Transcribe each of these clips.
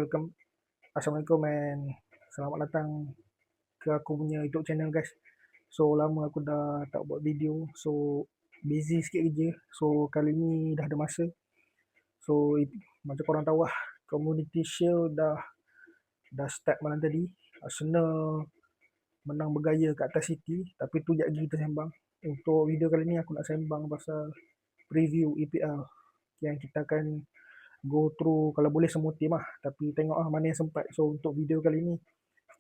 welcome. Assalamualaikum and selamat datang ke aku punya YouTube channel guys. So lama aku dah tak buat video. So busy sikit kerja. So kali ni dah ada masa. So macam korang tahu lah, Community Shield dah start malam tadi. Arsenal menang bergaya kat atas City. Tapi tu sekejap lagi kita sembang. Untuk video kali ni aku nak sembang pasal preview EPL yang kita akan go through kalau boleh semua tim lah, tapi tengok lah mana yang sempat. So untuk video kali ni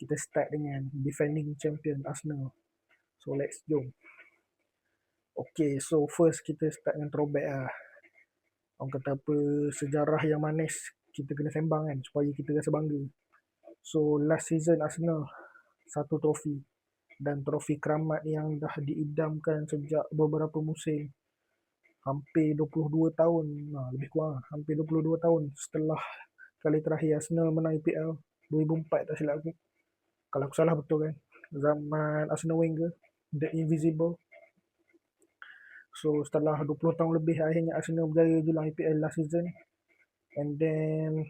kita start dengan defending champion Arsenal. So let's go. Okay, so first kita start dengan throwback lah. Orang kata apa, sejarah yang manis kita kena sembang kan, supaya kita rasa bangga. So last season Arsenal satu trofi, dan trofi keramat yang dah diidamkan sejak beberapa musim, hampir 22 tahun, lebih kurang hampir 22 tahun setelah kali terakhir Arsenal menang EPL 2004 tak silap aku. Kalau aku salah betul kan. Zaman Arsenal Wenger, The Invisible. So setelah 20 tahun lebih akhirnya Arsenal berjaya julang EPL last season. And then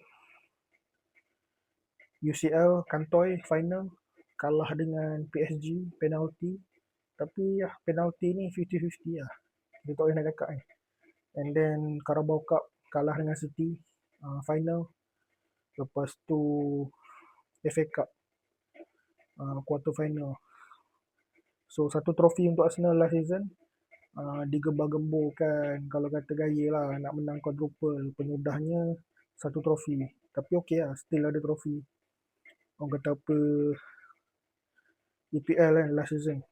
UCL kantoi final, kalah dengan PSG penalti. Tapi ya penalti ni 50-50 lah. Dia tak boleh nak cakap kan. And then Carabao Cup kalah dengan City final. Lepas tu FA Cup quarter final. So satu trofi untuk Arsenal last season, digembar-gemborkan kalau kata gaya lah, nak menang quadruple, penyudahnya satu trofi. Tapi okey lah, still ada trofi. Orang kata apa, EPL kan last season.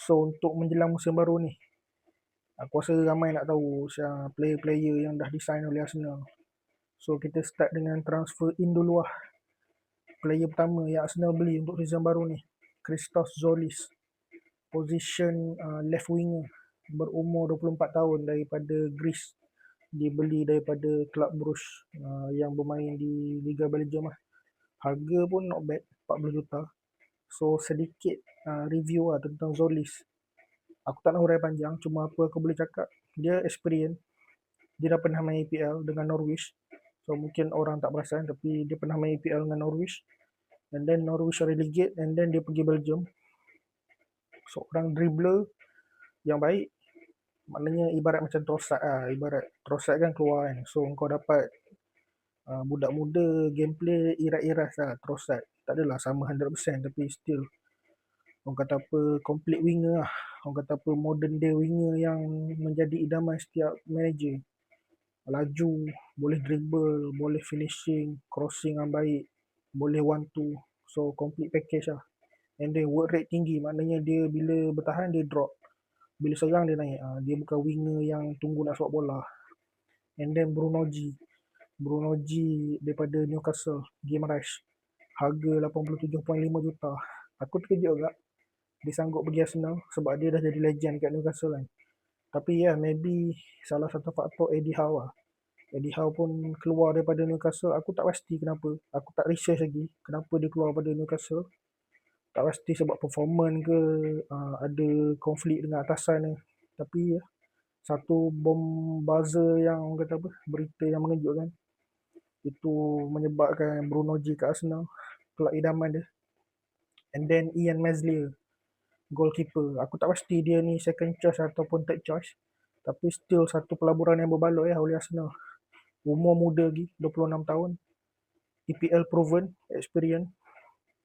So untuk menjelang musim baru ni, aku rasa ramai nak tahu player-player yang dah disign oleh Arsenal. So kita start dengan transfer in dulu lah. Player pertama yang Arsenal beli untuk season baru ni, Christos Zolis, position left winger, berumur 24 tahun, daripada Greece. Dibeli daripada Club Brugge yang bermain di Liga Belgium lah. Harga pun not bad, 40 juta. So sedikit review lah tentang Zolis. Aku tak nak hurai panjang, cuma apa aku boleh cakap, dia experience. Dia dah pernah main EPL dengan Norwich. So mungkin orang tak perasan, tapi dia pernah main EPL dengan Norwich. And then Norwich relegate, and then dia pergi Belgium. Seorang dribbler yang baik. Maknanya ibarat macam Trossard lah. Ibarat Trossard kan keluar kan. So kau dapat budak muda, gameplay iras-iras lah Trossard. Tak adalah sama 100%, tapi still orang kata apa, complete winger lah. Orang kata apa, modern day winger yang menjadi idaman setiap manager. Laju, boleh dribble, boleh finishing, crossing yang baik, boleh 1-2. So complete package lah. And then work rate tinggi, maknanya dia bila bertahan dia drop, bila serang dia naik. Dia bukan winger yang tunggu nak swap bola. And then Bruno G daripada Newcastle, game rush, harga 87.5 juta. Aku terkejut juga dia sanggup pergi Arsenal sebab dia dah jadi legend kat Newcastle kan. Tapi ya, maybe salah satu faktor Eddie Howe lah. Eddie Howe pun keluar daripada Newcastle. Aku tak pasti kenapa. Aku tak research lagi kenapa dia keluar daripada Newcastle. Tak pasti sebab performance ke, ada konflik dengan atasan ni. Tapi ya, satu bom buzzer yang orang kata apa, berita yang mengejutkan, itu menyebabkan Bruno G ke Arsenal, kelab idaman dia. And then Ian Meslier, goalkeeper. Aku tak pasti dia ni second choice ataupun third choice, tapi still satu pelaburan yang berbaloi oleh Arsenal. Umur muda lagi, 26 tahun. EPL proven, experience.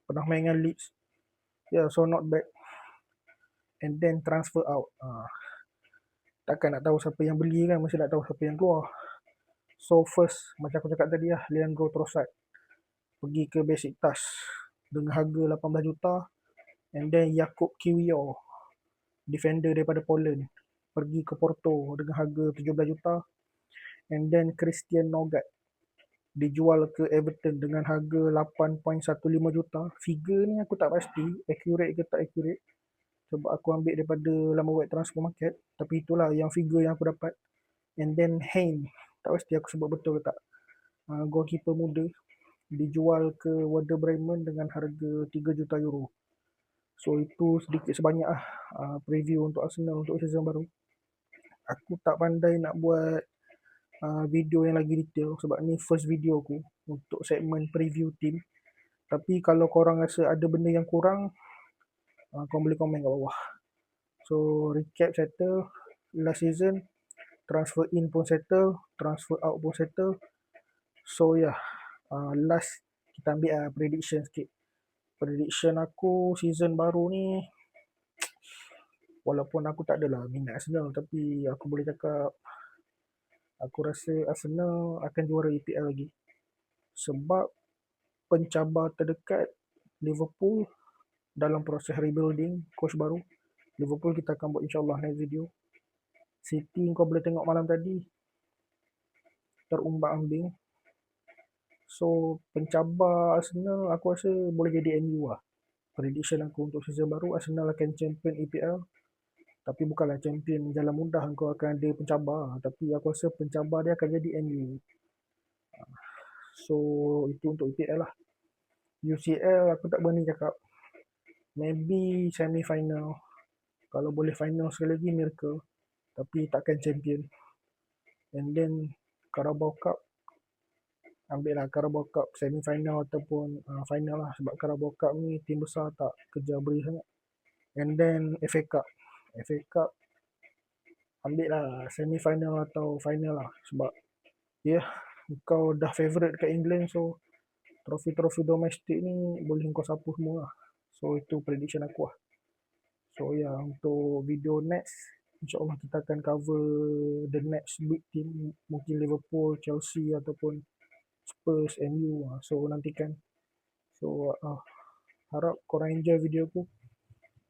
Pernah main dengan Leeds. Yeah, so not bad. And then transfer out. Takkan nak tahu siapa yang beli kan, mesti nak tahu siapa yang keluar. So first, macam aku cakap tadi lah, Leandro Trossard pergi ke Besiktas dengan harga 18 juta. And then Jakub Kiwior, defender daripada Poland, pergi ke Porto dengan harga 17 juta. And then Christian Nogat dijual ke Everton dengan harga 8.15 juta. Figure ni aku tak pasti accurate ke tak accurate, sebab aku ambil daripada laman web transfer market. Tapi itulah yang figure yang aku dapat. And then Hein, tak pasti aku sebut betul ke tak, goalkeeper muda, dijual ke Werder Bremen dengan harga 3 juta euro. So itu sedikit sebanyak lah preview untuk Arsenal untuk season baru. Aku tak pandai nak buat video yang lagi detail sebab ni first video aku untuk segmen preview team. Tapi kalau korang rasa ada benda yang kurang, korang boleh komen kat bawah. So recap settle, last season transfer in pun settle, transfer out pun settle. So yeah, last kita ambil prediction sikit. Prediction aku season baru ni, walaupun aku tak adalah minat Arsenal, tapi aku boleh cakap aku rasa Arsenal akan juara EPL lagi. Sebab pencabar terdekat Liverpool dalam proses rebuilding, coach baru. Liverpool kita akan buat insyaAllah next video. City kau boleh tengok malam tadi terumbang-ambing. So pencabar Arsenal aku rasa boleh jadi MU lah. Prediction aku untuk season baru, Arsenal akan champion EPL. Tapi bukanlah champion jalan mudah, kau akan ada pencabar. Tapi aku rasa pencabar dia akan jadi MU. So itu untuk EPL lah. UCL aku tak berani cakap. Maybe semi final. Kalau boleh final sekali lagi miracle. Tapi takkan champion. And then Carabao Cup, ambil lah Carabao Cup semi final ataupun final lah. Sebab Carabao Cup ni tim besar tak kejar beri sangat. And then FA Cup, FA Cup ambil lah semi final atau final lah. Sebab kau dah favourite kat England, so trofi-trofi domestik ni boleh kau sapu semua lah. So itu prediction aku lah. So untuk video next, insyaAllah kita akan cover the next big team. Mungkin Liverpool, Chelsea ataupun Spurs, MU. So nantikan. So harap korang enjoy video aku.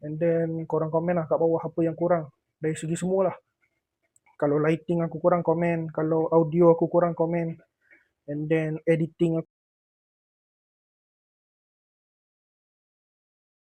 And then korang komen lah kat bawah apa yang kurang dari segi semua lah. Kalau lighting aku kurang, komen. Kalau audio aku kurang, komen. And then editing aku